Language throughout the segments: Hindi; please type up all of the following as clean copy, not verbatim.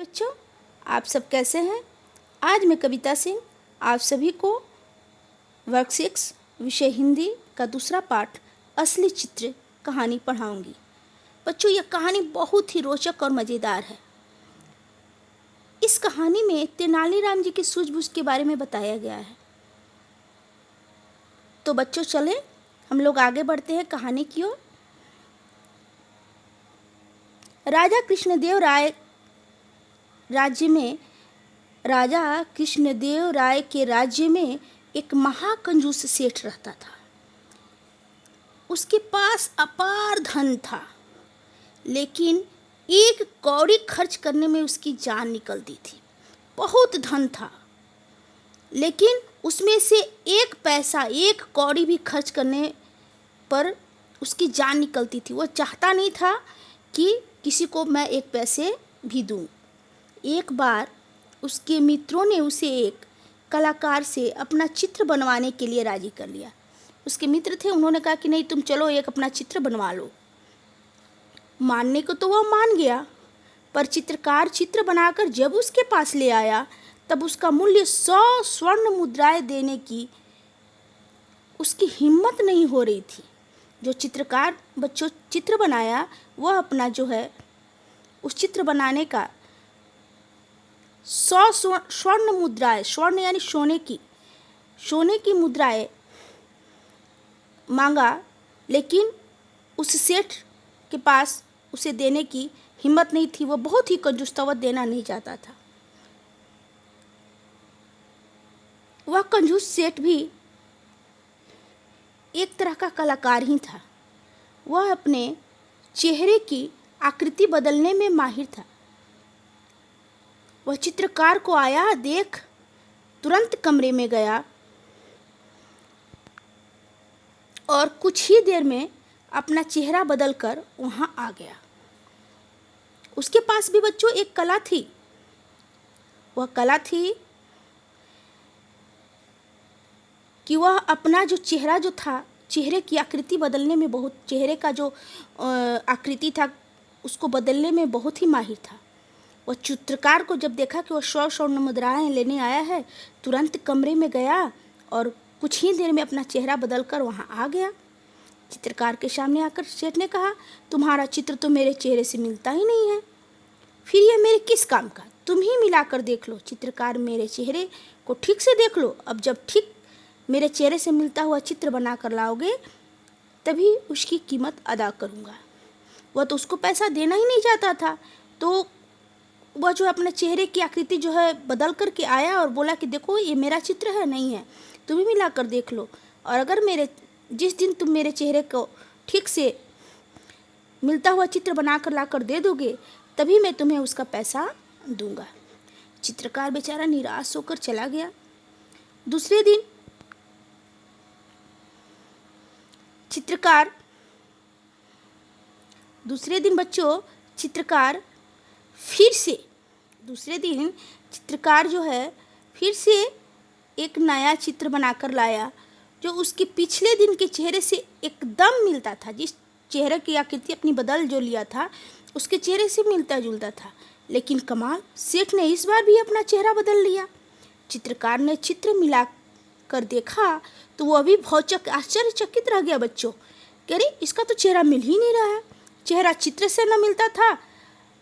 बच्चों, आप सब कैसे हैं। आज मैं कविता सिंह आप सभी को वर्ग 6 विषय हिंदी का दूसरा पाठ असली चित्र कहानी पढ़ाऊंगी। बच्चों, यह कहानी बहुत ही रोचक और मज़ेदार है। इस कहानी में तेनालीराम जी की सूझबूझ के बारे में बताया गया है। तो बच्चों, चलें हम लोग आगे बढ़ते हैं कहानी की ओर। राजा कृष्णदेव राय के राज्य में एक महाकंजूस सेठ रहता था। उसके पास अपार धन था, लेकिन एक कौड़ी खर्च करने में उसकी जान निकलती थी। बहुत धन था, लेकिन उसमें से एक पैसा, एक कौड़ी भी खर्च करने पर उसकी जान निकलती थी। वो चाहता नहीं था कि किसी को मैं एक पैसे भी दूं। एक बार उसके मित्रों ने उसे एक कलाकार से अपना चित्र बनवाने के लिए राजी कर लिया। उसके मित्र थे, उन्होंने कहा कि नहीं, तुम चलो एक अपना चित्र बनवा लो। मानने को तो वह मान गया, पर चित्रकार चित्र बनाकर जब उसके पास ले आया तब उसका मूल्य 100 स्वर्ण मुद्राएं देने की उसकी हिम्मत नहीं हो रही थी। जो चित्रकार बच्चों चित्र बनाया, वह अपना जो है उस चित्र बनाने का 100 स्वर्ण मुद्राएं, स्वर्ण यानी सोने की मुद्राएं मांगा, लेकिन उस सेठ के पास उसे देने की हिम्मत नहीं थी। वह बहुत ही कंजूस था, वह देना नहीं चाहता था। वह कंजूस सेठ भी एक तरह का कलाकार ही था। वह अपने चेहरे की आकृति बदलने में माहिर था। वह चित्रकार को आया देख तुरंत कमरे में गया और कुछ ही देर में अपना चेहरा बदलकर वहां आ गया। उसके पास भी बच्चों एक कला थी। वह कला थी कि वह अपना जो चेहरा जो था, चेहरे की आकृति बदलने में बहुत, चेहरे का जो आकृति था उसको बदलने में बहुत ही माहिर था। वह चित्रकार को जब देखा कि वह 100 स्वर्ण मुद्राएं लेने आया है, तुरंत कमरे में गया और कुछ ही देर में अपना चेहरा बदलकर वहां आ गया। चित्रकार के सामने आकर सेठ ने कहा, तुम्हारा चित्र तो मेरे चेहरे से मिलता ही नहीं है, फिर यह मेरे किस काम का? तुम ही मिलाकर देख लो। चित्रकार, मेरे चेहरे को ठीक से देख लो। अब जब ठीक मेरे चेहरे से मिलता हुआ चित्र बनाकर लाओगे तभी उसकी कीमत अदा करूँगा। वह तो उसको पैसा देना ही नहीं चाहता था, तो वह जो अपने चेहरे की आकृति जो है बदल करके आया और बोला कि देखो ये मेरा चित्र है, नहीं है, तुम ही मिला कर देख लो, और अगर जिस दिन तुम मेरे चेहरे को ठीक से मिलता हुआ चित्र बनाकर लाकर दे दोगे तभी मैं तुम्हें उसका पैसा दूंगा। चित्रकार बेचारा निराश होकर चला गया। दूसरे दिन बच्चों चित्रकार जो है फिर से एक नया चित्र बनाकर लाया जो उसके पिछले दिन के चेहरे से एकदम मिलता था। जिस चेहरे की आकृति अपनी बदल जो लिया था उसके चेहरे से मिलता जुलता था। लेकिन कमाल, सेठ ने इस बार भी अपना चेहरा बदल लिया। चित्रकार ने चित्र मिला कर देखा तो वह भी भौचक आश्चर्यचकित रह गया। बच्चों, कह रही इसका तो चेहरा मिल ही नहीं रहा है। चेहरा चित्र से न मिलता था,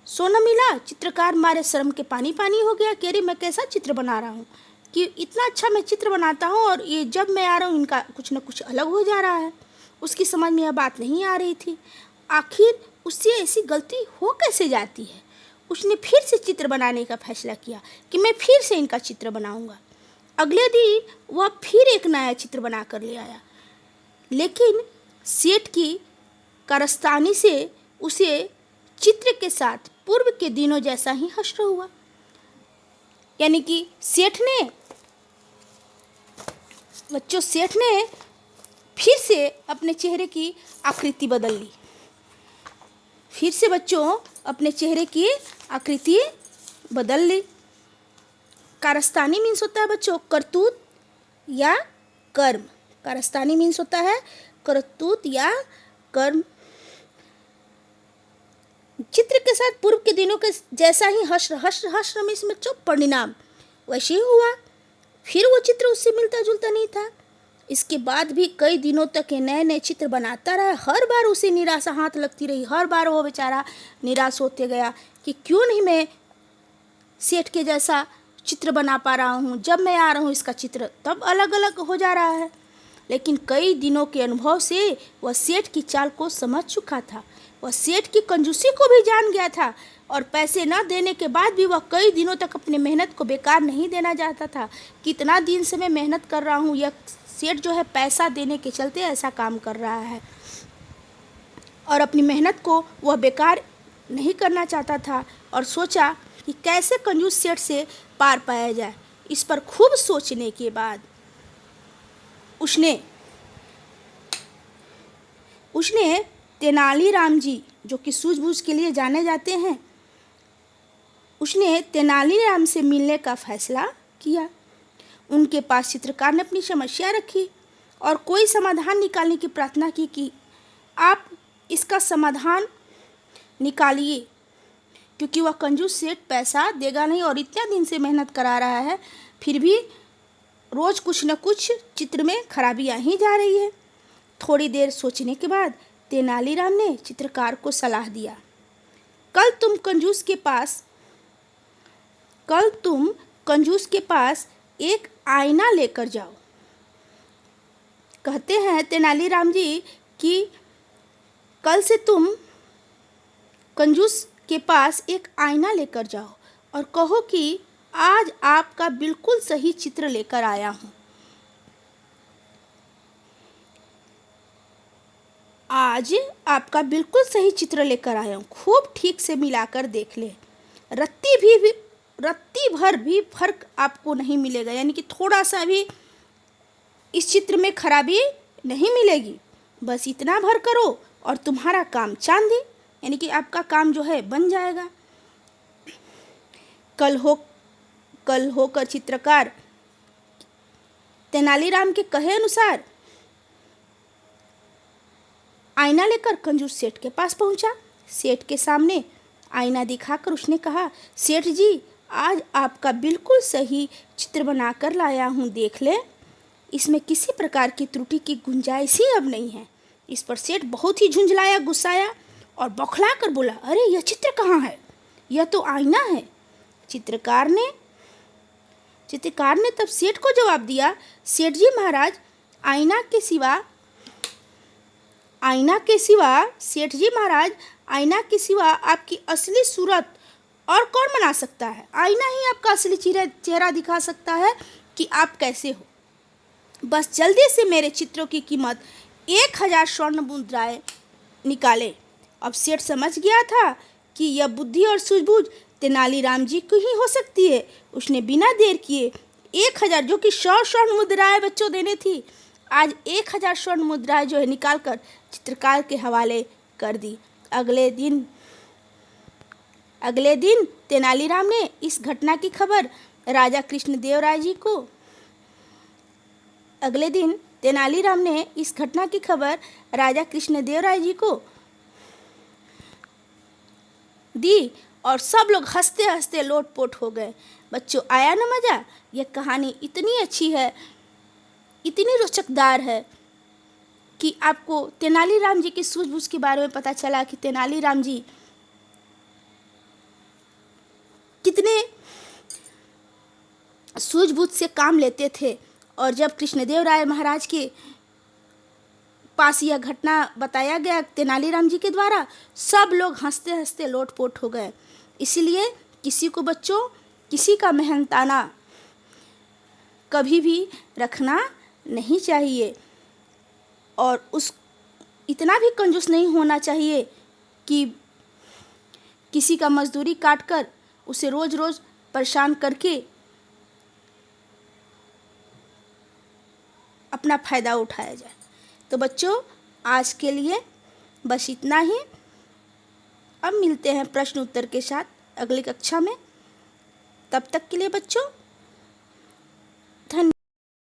सो न मिला। चित्रकार मारे शर्म के पानी पानी हो गया। कह रही मैं कैसा चित्र बना रहा हूँ कि इतना अच्छा मैं चित्र बनाता हूँ और ये जब मैं आ रहा हूँ इनका कुछ न कुछ अलग हो जा रहा है। उसकी समझ में यह बात नहीं आ रही थी, आखिर उससे ऐसी गलती हो कैसे जाती है। उसने फिर से चित्र बनाने का फैसला किया कि मैं फिर से इनका चित्र बनाऊंगा। अगले दिन वह फिर एक नया चित्र बना कर ले आया, लेकिन सेठ की कारस्तानी से उसे चित्र के साथ पूर्व के दिनों जैसा ही हश्र हुआ। यानी कि सेठ ने फिर से अपने चेहरे की आकृति बदल ली। फिर से बच्चों अपने चेहरे की आकृति बदल ली। कारस्तानी मीन्स होता है बच्चों करतूत या कर्म। कारस्तानी मीन्स होता है करतूत या कर्म। चित्र के साथ पूर्व के दिनों के जैसा ही हर्ष हर्ष हर्ष रमेश में चुप परिणाम वैसे ही हुआ। फिर वो चित्र उससे मिलता जुलता नहीं था। इसके बाद भी कई दिनों तक ये नए नए चित्र बनाता रहा। हर बार उसे निराशा हाथ लगती रही। हर बार वो बेचारा निराश होते गया कि क्यों नहीं मैं सेठ के जैसा चित्र बना पा रहा हूँ। जब मैं आ रहा हूँ इसका चित्र तब अलग अलग हो जा रहा है। लेकिन कई दिनों के अनुभव से वह सेठ की चाल को समझ चुका था। वह सेठ की कंजूसी को भी जान गया था और पैसे न देने के बाद भी वह कई दिनों तक अपनी मेहनत को बेकार नहीं देना चाहता था। कितना दिन से मैं मेहनत कर रहा हूँ, यह सेठ जो है पैसा देने के चलते ऐसा काम कर रहा है और अपनी मेहनत को वह बेकार नहीं करना चाहता था और सोचा कि कैसे कंजूस सेठ से पार पाया जाए। इस पर खूब सोचने के बाद उसने तेनालीराम जी, जो कि सूझबूझ के लिए जाने जाते हैं, उसने तेनालीराम से मिलने का फैसला किया। उनके पास चित्रकार ने अपनी समस्या रखी और कोई समाधान निकालने की प्रार्थना की कि आप इसका समाधान निकालिए, क्योंकि वह कंजूस सेठ पैसा देगा नहीं और इतना दिन से मेहनत करा रहा है, फिर भी रोज़ कुछ न कुछ चित्र में खराबी आ ही जा रही है। थोड़ी देर सोचने के बाद तेनालीराम ने चित्रकार को सलाह दिया, कल तुम कंजूस के पास एक आईना लेकर जाओ। कहते हैं तेनालीराम जी कि कल से तुम कंजूस के पास एक आईना लेकर जाओ और कहो कि आज आपका बिल्कुल सही चित्र लेकर आया हूँ। आज आपका बिल्कुल सही चित्र लेकर आया हूँ, खूब ठीक से मिलाकर देख ले। रत्ती भर भी फर्क आपको नहीं मिलेगा, यानी कि थोड़ा सा भी इस चित्र में खराबी नहीं मिलेगी। बस इतना भर करो और तुम्हारा काम चांदी, यानी कि आपका काम जो है बन जाएगा। कल होकर चित्रकार तेनालीराम के कहे अनुसार आईना लेकर कंजूस सेठ के पास पहुंचा। सेठ के सामने आईना दिखाकर उसने कहा, सेठ जी आज आपका बिल्कुल सही चित्र बनाकर लाया हूँ, देख ले। इसमें किसी प्रकार की त्रुटि की गुंजाइश ही अब नहीं है। इस पर सेठ बहुत ही झुंझलाया, गुस्साया और बौखला कर बोला, अरे यह चित्र कहाँ है, यह तो आईना है। चित्रकार ने तब सेठ को जवाब दिया, सेठ जी महाराज आईना के सिवा आपकी असली सूरत और कौन बना सकता है। आईना ही आपका असली चेहरा दिखा सकता है कि आप कैसे हो। बस जल्दी से मेरे चित्रों की कीमत 1000 स्वर्ण मुद्राएं निकाले। अब सेठ समझ गया था कि यह बुद्धि और सूझबूझ तेनालीराम जी को ही हो सकती है। उसने बिना देर किए 1000, जो कि 100 स्वर्ण मुद्राएं बच्चों देने थी, आज 1000 स्वर्ण मुद्राएं जो है निकाल कर चित्रकार के हवाले कर दी। अगले दिन तेनालीराम ने इस घटना की खबर राजा कृष्णदेव राय जी को दी और सब लोग हंसते हंसते लोटपोट हो गए। बच्चों, आया ना मज़ा। यह कहानी इतनी अच्छी है, इतनी रोचकदार है कि आपको तेनालीराम जी की सूझबूझ के बारे में पता चला कि तेनालीराम जी कितने सूझबूझ से काम लेते थे। और जब कृष्णदेव राय महाराज के पास यह घटना बताया गया तेनालीराम जी के द्वारा, सब लोग हंसते हंसते लोटपोट हो गए। इसलिए किसी को बच्चों, किसी का मेहनताना कभी भी रखना नहीं चाहिए और इतना भी कंजूस नहीं होना चाहिए कि किसी का मजदूरी काट कर उसे रोज़ रोज़ परेशान करके अपना फ़ायदा उठाया जाए। तो बच्चों, आज के लिए बस इतना ही। अब मिलते हैं प्रश्न उत्तर के साथ अगली कक्षा में। तब तक के लिए बच्चों